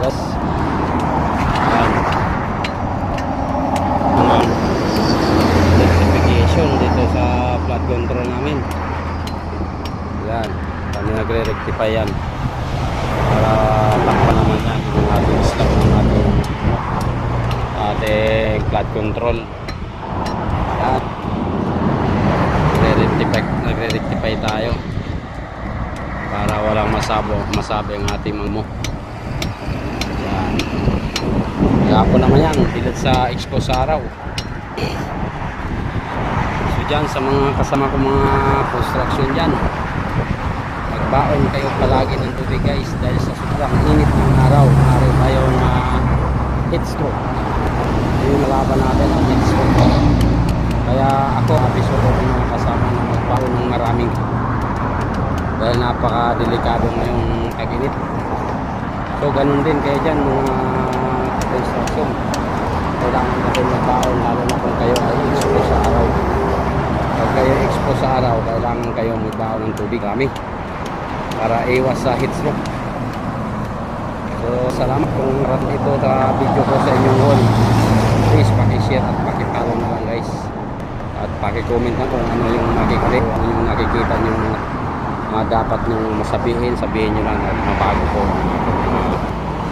guys. Yan. Rectification dito sa flood control namin. Yan. Kami nagre-rectify yan. Para takpan naman yan ang ating stock ng ating flood control. Yan. Nagre-rectify tayo para walang masabi ang ating mamo. Yan. Gapo naman yan, bilad sa expose sa araw. So dyan sa mga kasama ko mga construction dyan, magbaon kayo palagi ng tubig guys, dahil sa sobrang init ng araw, maaari tayong heat stroke. Yung nalaban natin ang heat stroke. Kaya ako abiso ko ng mga kasama na magbaon ng maraming, dahil napaka-delikado na yung tag-init. So ganun din kayo dyan mga construction, kailangan natin magbaon, lalo na kung kayo ay expose sa araw. Pag kayo expose sa araw, kailangan kayo magbaon ng tubig kami para iwas sa heat stroke. So salamat kung ito sa video ko sa inyong wall. Please pakishare at pakipollow na lang guys, at pakicomment na kung ano yung nakikita, ano yung nakikita nyo dapat nyo sabihin nyo lang at mabago ko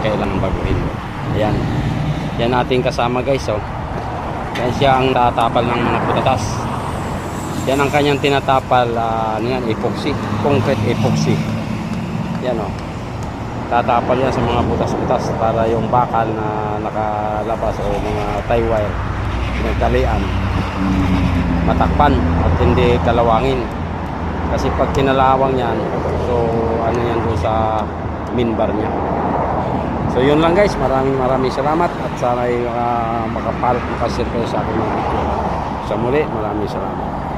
kailangan baguhin. Ayan, yan ating kasama guys. So yan siya ang tatapal ng mga butas. Yan ang kanyang tinatapal, ano yan, epoxy, concrete epoxy. Yan o, tatapal yan sa mga butas-butas para yung bakal na nakalabas o mga tie wire pinagtalian matakpan at hindi kalawangin. Kasi pag kinalawang yan, so ano yan doon sa main bar nya. So yun lang guys, maraming salamat at sana ay makapalot, makashare kayo sa akin ng video. Sa muli, maraming salamat.